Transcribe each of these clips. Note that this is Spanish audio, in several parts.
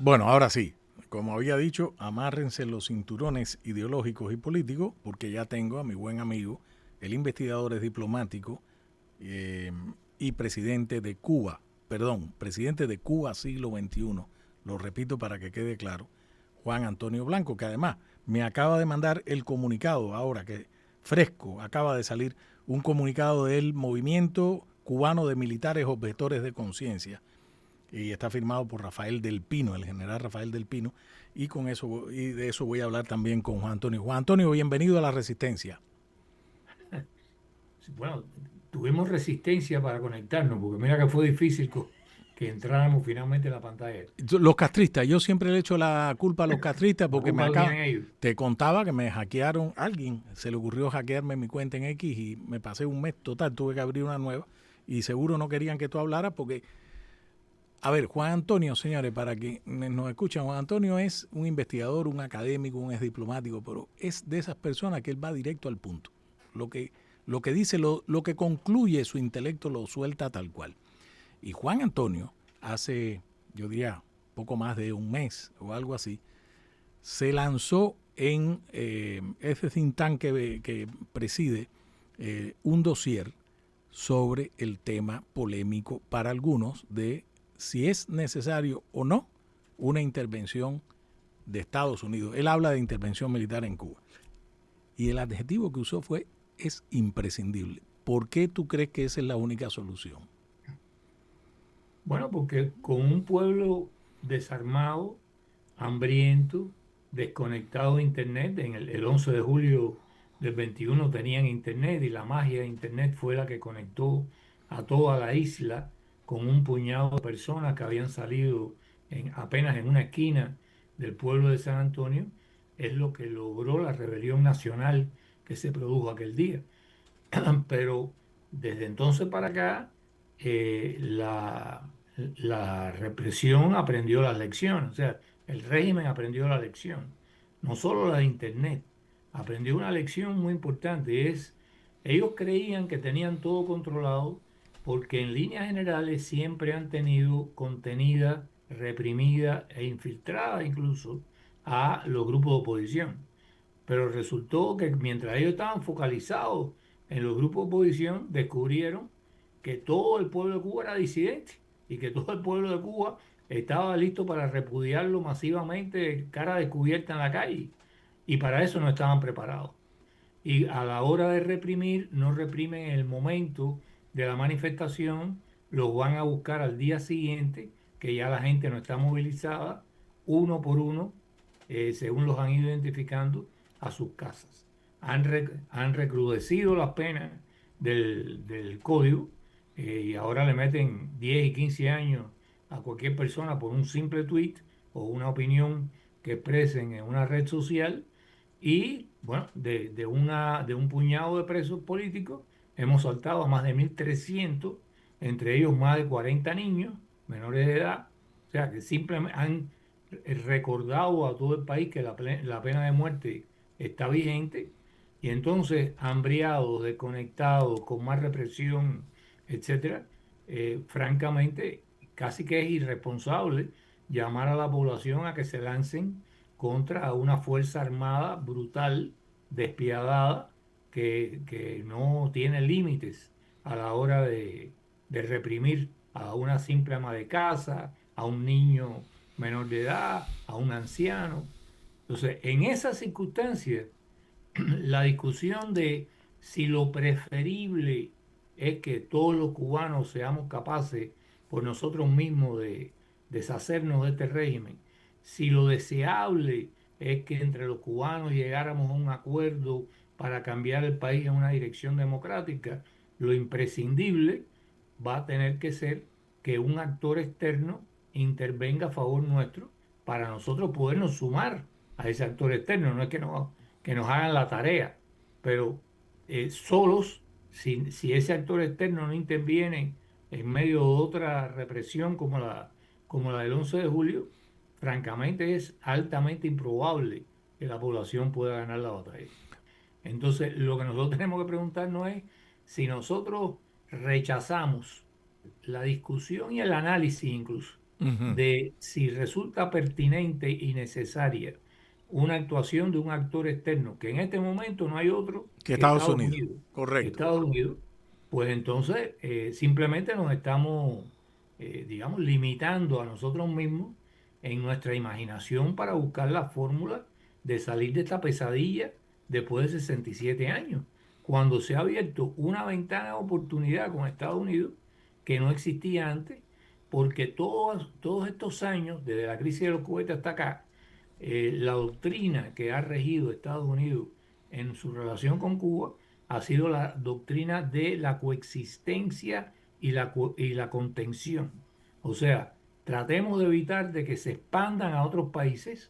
Bueno, ahora sí, como había dicho, amárrense los cinturones ideológicos y políticos, porque ya tengo a mi buen amigo, el investigador es diplomático eh, y presidente de Cuba, perdón, presidente de Cuba siglo XXI, lo repito para que quede claro, Juan Antonio Blanco, que además me acaba de mandar el comunicado, ahora que fresco, acaba de salir un comunicado del Movimiento Cubano de Militares Objetores de Conciencia, y está firmado por Rafael del Pino, el general Rafael del Pino, y con eso y de eso voy a hablar también con Juan Antonio. Juan Antonio, bienvenido a la Resistencia. Sí, bueno, tuvimos resistencia para conectarnos, porque mira que fue difícil que entráramos finalmente en la pantalla. Los castristas, yo siempre le echo la culpa a los castristas La porque me culpa la acaba, tienen ellos. te contaba que me hackearon, alguien se le ocurrió hackearme mi cuenta en X y me pasé un mes total, tuve que abrir una nueva y seguro no querían que tú hablaras porque, a ver, Juan Antonio, señores, para que nos escuchen, Juan Antonio es un investigador, un académico, un ex diplomático, pero es de esas personas que él va directo al punto. Lo que, lo que dice, lo que concluye su intelecto lo suelta tal cual. Y Juan Antonio, hace, yo diría, poco más de un mes o algo así, se lanzó en ese think tank que preside un dossier sobre el tema polémico para algunos de si es necesario o no una intervención de Estados Unidos. Él habla de intervención militar en Cuba. Y el adjetivo que usó fue es imprescindible. ¿Por qué tú crees que esa es la única solución? Bueno, porque con un pueblo desarmado, hambriento, desconectado de Internet, el 11 de julio del 21 tenían Internet y la magia de Internet fue la que conectó a toda la isla con un puñado de personas que habían salido apenas en una esquina del pueblo de San Antonio, es lo que logró la rebelión nacional que se produjo aquel día. Pero desde entonces para acá, la represión aprendió las lecciones, o sea, el régimen aprendió la lección, no solo la de Internet, aprendió una lección muy importante, ellos creían que tenían todo controlado porque en líneas generales siempre han tenido contenida, reprimida e infiltrada incluso a los grupos de oposición. Pero resultó que mientras ellos estaban focalizados en los grupos de oposición, descubrieron que todo el pueblo de Cuba era disidente y que todo el pueblo de Cuba estaba listo para repudiarlo masivamente, cara descubierta en la calle. Y para eso no estaban preparados. Y a la hora de reprimir, no reprimen en el momento de la manifestación, los van a buscar al día siguiente, que ya la gente no está movilizada, uno por uno, según los han ido identificando, a sus casas. Han recrudecido las penas del código y ahora le meten 10 y 15 años a cualquier persona por un simple tweet o una opinión que expresen en una red social y bueno, de un puñado de presos políticos hemos saltado a más de 1.300, entre ellos más de 40 niños menores de edad. O sea, que simplemente han recordado a todo el país que la pena de muerte está vigente y entonces hambriados, desconectados, con más represión, etcétera, francamente, casi que es irresponsable llamar a la población a que se lancen contra una fuerza armada brutal, despiadada, que no tiene límites a la hora de reprimir a una simple ama de casa, a un niño menor de edad, a un anciano. Entonces, en esas circunstancias, la discusión de si lo preferible es que todos los cubanos seamos capaces por nosotros mismos de deshacernos de este régimen, si lo deseable es que entre los cubanos llegáramos a un acuerdo para cambiar el país en una dirección democrática, lo imprescindible va a tener que ser que un actor externo intervenga a favor nuestro para nosotros podernos sumar a ese actor externo. No es que nos hagan la tarea, pero solos, si ese actor externo no interviene en medio de otra represión como la del 11 de julio, francamente es altamente improbable que la población pueda ganar la batalla. Entonces, lo que nosotros tenemos que preguntarnos es si nosotros rechazamos la discusión y el análisis incluso Ujú. de si resulta pertinente y necesaria una actuación de un actor externo, que en este momento no hay otro Que que Estados Estados Unidos, Unidos. correcto. Estados Unidos, pues entonces simplemente nos estamos, digamos, limitando a nosotros mismos en nuestra imaginación para buscar la fórmula de salir de esta pesadilla después de 67 años, cuando se ha abierto una ventana de oportunidad con Estados Unidos que no existía antes, porque todos estos años, desde la crisis de los cohetes hasta acá, la doctrina que ha regido Estados Unidos en su relación con Cuba ha sido la doctrina de la coexistencia y la contención. O sea, tratemos de evitar de que se expandan a otros países,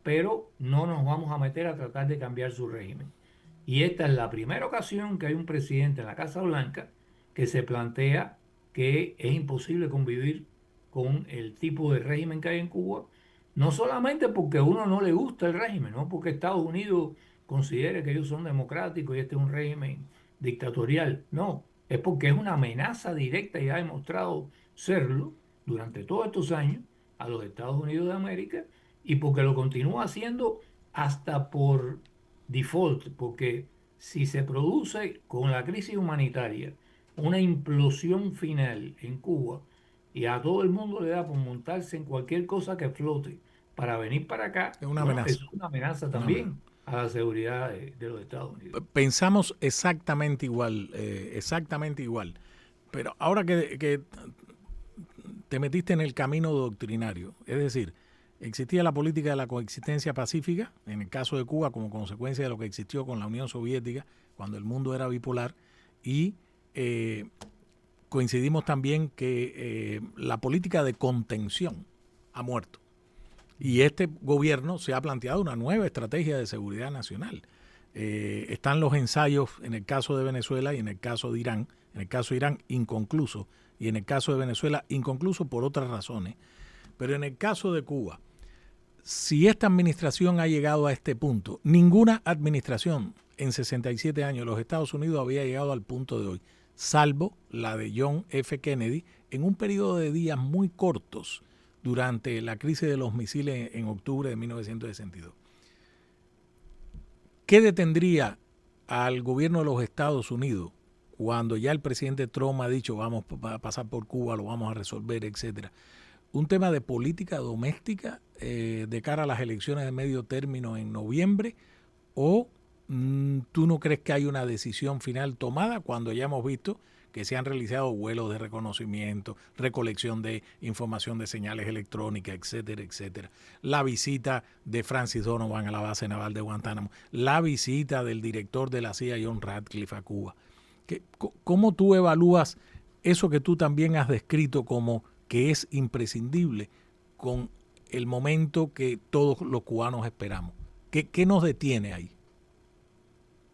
pero no nos vamos a meter a tratar de cambiar su régimen. Y esta es la primera ocasión que hay un presidente en la Casa Blanca que se plantea que es imposible convivir con el tipo de régimen que hay en Cuba, no solamente porque a uno no le gusta el régimen, no porque Estados Unidos considere que ellos son democráticos y este es un régimen dictatorial, no, es porque es una amenaza directa y ha demostrado serlo durante todos estos años a los Estados Unidos de América y porque lo continúa haciendo hasta por default, porque si se produce con la crisis humanitaria una implosión final en Cuba y a todo el mundo le da por montarse en cualquier cosa que flote para venir para acá, Es una bueno, amenaza. eso es una amenaza Una amenaza. también a la seguridad de los Estados Unidos. Pensamos exactamente igual, exactamente igual. Pero ahora que te metiste en el camino doctrinario, es decir, existía la política de la coexistencia pacífica, en el caso de Cuba, como consecuencia de lo que existió con la Unión Soviética, cuando el mundo era bipolar, y coincidimos también que la política de contención ha muerto. Y este gobierno se ha planteado una nueva estrategia de seguridad nacional. Están los ensayos en el caso de Venezuela y en el caso de Irán. En el caso de Irán, inconcluso. Y en el caso de Venezuela, inconcluso por otras razones. Pero en el caso de Cuba, si esta administración ha llegado a este punto, ninguna administración en 67 años de los Estados Unidos había llegado al punto de hoy, salvo la de John F. Kennedy, en un periodo de días muy cortos durante la crisis de los misiles en octubre de 1962. ¿Qué detendría al gobierno de los Estados Unidos cuando ya el presidente Trump ha dicho vamos a pasar por Cuba, lo vamos a resolver, etcétera? Un tema de política doméstica de cara a las elecciones de medio término en noviembre, o tú no crees que hay una decisión final tomada cuando ya hemos visto que se han realizado vuelos de reconocimiento, recolección de información de señales electrónicas, etcétera, etcétera? La visita de Francis Donovan a la base naval de Guantánamo, la visita del director de la CIA, John Ratcliffe, a Cuba. ¿Cómo tú evalúas eso que tú también has descrito como que es imprescindible con el momento que todos los cubanos esperamos? ¿Qué nos detiene ahí?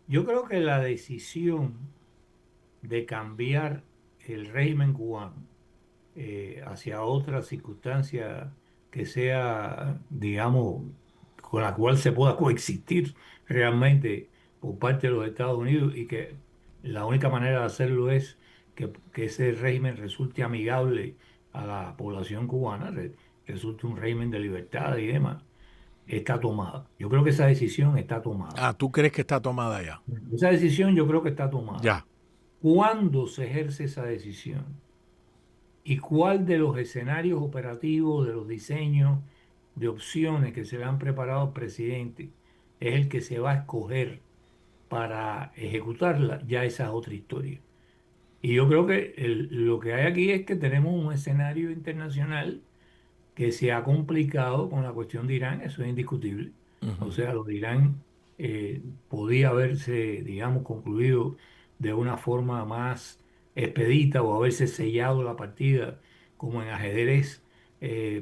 Yo creo que la decisión de cambiar el régimen cubano hacia otra circunstancia que sea, digamos, con la cual se pueda coexistir realmente por parte de los Estados Unidos y que la única manera de hacerlo es que ese régimen resulte amigable a la población cubana, resulte un régimen de libertad y demás, está tomada. Yo creo que esa decisión está tomada. Ah, ¿tú crees que está tomada ya? Esa decisión yo creo que está tomada. Ya. ¿Cuándo se ejerce esa decisión? ¿Y cuál de los escenarios operativos, de los diseños, de opciones que se le han preparado al presidente es el que se va a escoger para ejecutarla? Ya esa es otra historia. Y yo creo que lo que hay aquí es que tenemos un escenario internacional que se ha complicado con la cuestión de Irán, eso es indiscutible. O Ujú. sea, lo de Irán podía haberse, digamos, concluido de una forma más expedita o haberse sellado la partida como en ajedrez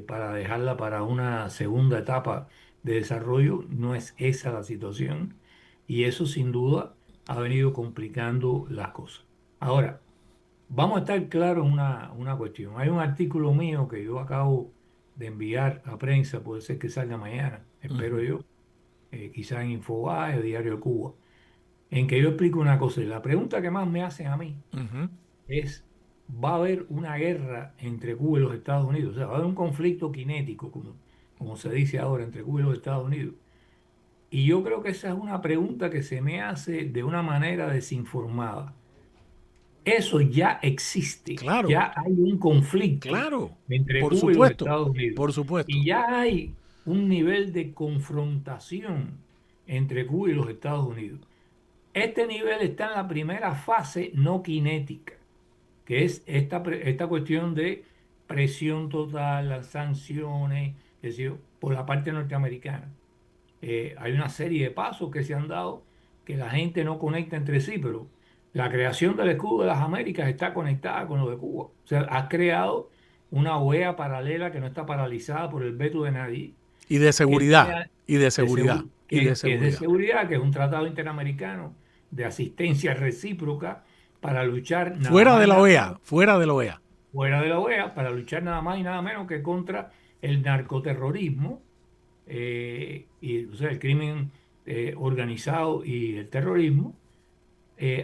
para dejarla para una segunda etapa de desarrollo. No es esa la situación y eso sin duda ha venido complicando las cosas. Ahora, vamos a estar claros en una cuestión. Hay un artículo mío que yo acabo de enviar a prensa, puede ser que salga mañana, espero Ujú. yo, quizá en Infobae o Diario de Cuba, en que yo explico una cosa. Y la pregunta que más me hacen a mí Ujú. es, va a haber una guerra entre Cuba y los Estados Unidos. O sea, va a haber un conflicto cinético, como se dice ahora, entre Cuba y los Estados Unidos. Y yo creo que esa es una pregunta que se me hace de una manera desinformada. Eso ya existe, Claro, ya hay un conflicto claro, entre por Cuba y los supuesto, Estados Unidos. por supuesto. Y ya hay un nivel de confrontación entre Cuba y los Estados Unidos. Este nivel está en la primera fase no cinética, que es esta cuestión de presión total, las sanciones, es decir, por la parte norteamericana. Hay una serie de pasos que se han dado que la gente no conecta entre sí, pero la creación del escudo de las Américas está conectada con lo de Cuba. O sea, ha creado una OEA paralela que no está paralizada por el veto de nadie, Y de que, seguridad, tiene- y de seguridad, y de que es de seguridad. seguridad, que es un tratado interamericano de asistencia recíproca para luchar nada Fuera más de y la nada OEA, menos fuera de la OEA. fuera de la OEA, para luchar nada más y nada menos que contra el narcoterrorismo, y o sea, el crimen organizado y el terrorismo.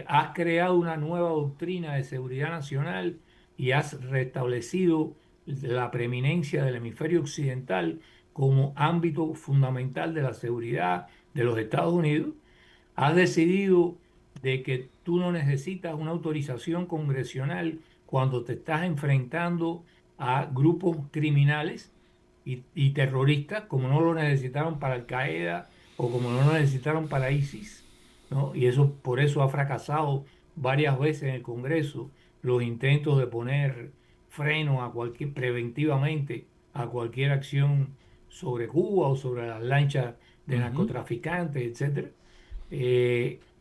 Has creado una nueva doctrina de seguridad nacional y has restablecido la preeminencia del hemisferio occidental como ámbito fundamental de la seguridad de los Estados Unidos. Has decidido de que tú no necesitas una autorización congresional cuando te estás enfrentando a grupos criminales y terroristas, como no lo necesitaron para Al Qaeda o como no lo necesitaron para ISIS, ¿no? Y eso por eso ha fracasado varias veces en el Congreso los intentos de poner freno a cualquier preventivamente a cualquier acción sobre Cuba o sobre las lanchas de Ujú. narcotraficantes, etcétera.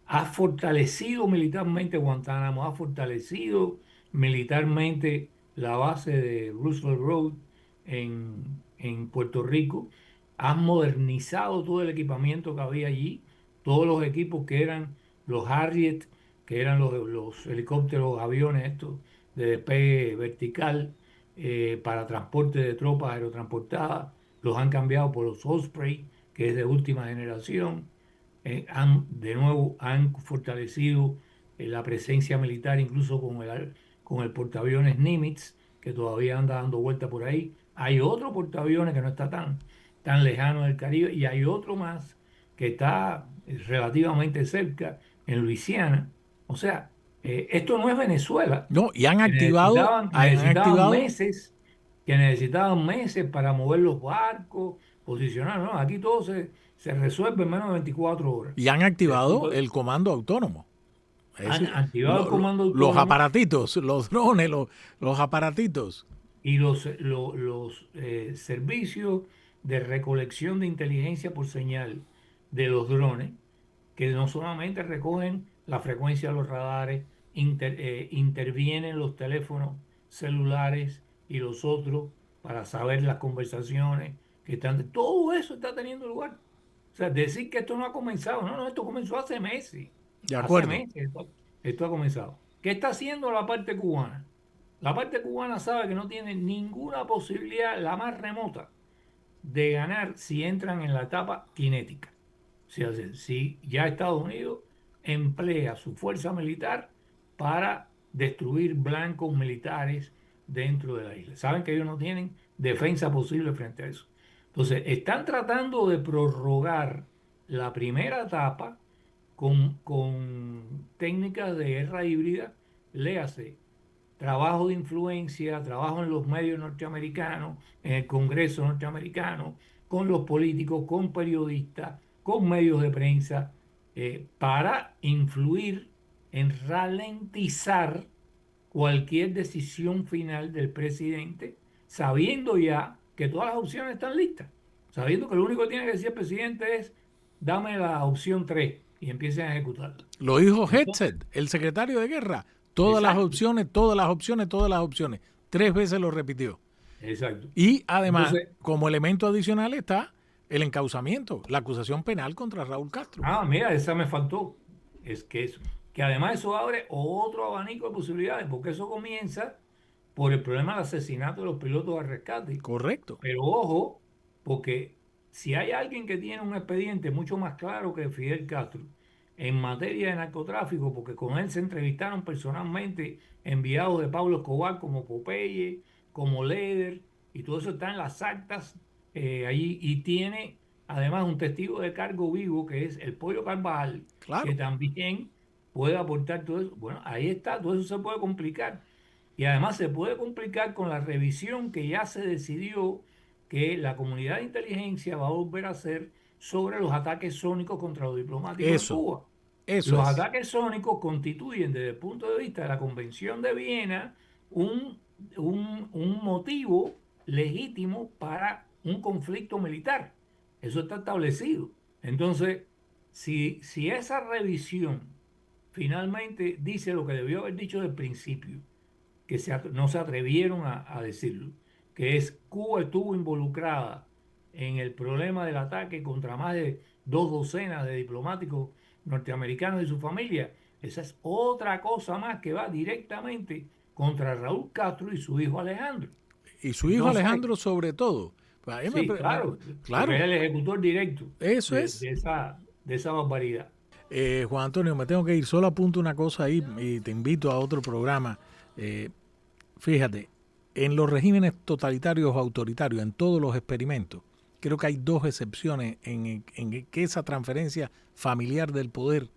Ha fortalecido militarmente Guantánamo, ha fortalecido militarmente la base de Roosevelt Road en Puerto Rico, ha modernizado todo el equipamiento que había allí, todos los equipos que eran los Harriet, que eran los helicópteros, aviones estos de despegue vertical, para transporte de tropas aerotransportadas, los han cambiado por los Osprey, que es de última generación. De nuevo han fortalecido la presencia militar, incluso con el portaaviones Nimitz, que todavía anda dando vuelta por ahí. Hay otro portaaviones que no está tan lejano del Caribe, y hay otro más que está relativamente cerca, en Luisiana. O sea, esto no es Venezuela, No, y que han activado, que necesitaban meses para mover los barcos, posicionar. No, aquí todo se resuelve en menos de 24 horas. y han Después, activado el comando autónomo. Es han decir, activado el comando los autónomo aparatitos, los drones, los aparatitos. y los servicios de recolección de inteligencia por señal de los drones, que no solamente recogen la frecuencia de los radares, intervienen los teléfonos celulares y los otros para saber las conversaciones que están. Todo eso está teniendo lugar. O sea, decir que esto no ha comenzado, no, no, esto comenzó hace meses. De Hace acuerdo. meses esto ha comenzado. ¿Qué está haciendo la parte cubana? La parte cubana sabe que no tiene ninguna posibilidad, la más remota, de ganar si entran en la etapa cinética. O sea, si ya Estados Unidos emplea su fuerza militar para destruir blancos militares dentro de la isla. Saben que ellos no tienen defensa posible frente a eso. Entonces, están tratando de prorrogar la primera etapa con técnicas de guerra híbrida, léase trabajo de influencia, trabajo en los medios norteamericanos, en el Congreso norteamericano, con los políticos, con periodistas, con medios de prensa, para influir en ralentizar cualquier decisión final del presidente, sabiendo ya que todas las opciones están listas, sabiendo que lo único que tiene que decir el presidente es, dame la opción 3 y empiecen a ejecutarla. Lo dijo Entonces, Hegseth, el secretario de guerra. Todas las exacto, opciones, todas las opciones, todas las opciones. 3 veces lo repitió. exacto. Y además, Entonces, como elemento adicional está el encauzamiento, la acusación penal contra Raúl Castro. mira, esa me faltó. Es que eso, que además eso abre otro abanico de posibilidades, porque eso comienza por el problema del asesinato de los pilotos de rescate. Correcto. Pero ojo, porque si hay alguien que tiene un expediente mucho más claro que Fidel Castro, en materia de narcotráfico, porque con él se entrevistaron personalmente enviados de Pablo Escobar como Popeye, como Leder, y todo eso está en las actas allí, y tiene además un testigo de cargo vivo que es el Pollo Carvajal, que Claro, también puede aportar todo eso. Bueno, ahí está, todo eso se puede complicar. Y además se puede complicar con la revisión que ya se decidió que la comunidad de inteligencia va a volver a hacer sobre los ataques sónicos contra los diplomáticos en eso, Cuba. eso Los es. ataques sónicos constituyen, desde el punto de vista de la Convención de Viena, un, un motivo legítimo para un conflicto militar. Eso está establecido. Entonces, si esa revisión finalmente dice lo que debió haber dicho desde el principio, que no se atrevieron a decirlo, que es Cuba estuvo involucrada en el problema del ataque contra más de 2 docenas de diplomáticos norteamericanos y su familia. Esa es otra cosa más que va directamente contra Raúl Castro y su hijo Alejandro. Y su hijo Entonces, Alejandro sobre todo. A mí sí, claro, porque es claro, el ejecutor directo eso es. de esa barbaridad. Juan Antonio, me tengo que ir. Solo apunto una cosa ahí y te invito a otro programa. Eh, Fíjate, en los regímenes totalitarios o autoritarios, en todos los experimentos, creo que hay dos excepciones en que esa transferencia familiar del poder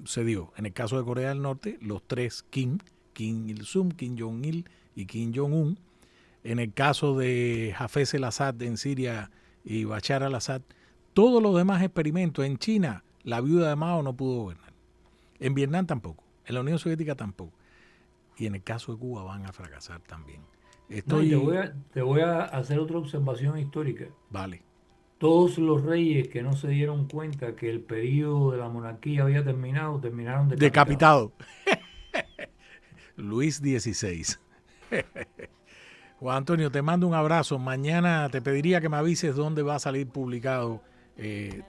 se dio. En el caso de Corea del Norte, los tres Kim, Kim Il-sung, Kim Jong-il y Kim Jong-un. En el caso de Hafez el-Assad en Siria y Bashar al-Assad, todos los demás experimentos en China, la viuda de Mao no pudo gobernar. En Vietnam tampoco, en la Unión Soviética tampoco. Y en el caso de Cuba van a fracasar también. No, y Estoy, te voy a hacer otra observación histórica. vale, Todos los reyes que no se dieron cuenta que el periodo de la monarquía había terminado, terminaron decapitados. decapitado. Luis XVI. Juan Antonio, te mando un abrazo. Mañana te pediría que me avises dónde va a salir publicado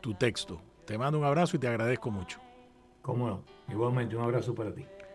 tu texto. Te mando un abrazo y te agradezco mucho. ¿Cómo no? Igualmente, un abrazo para ti.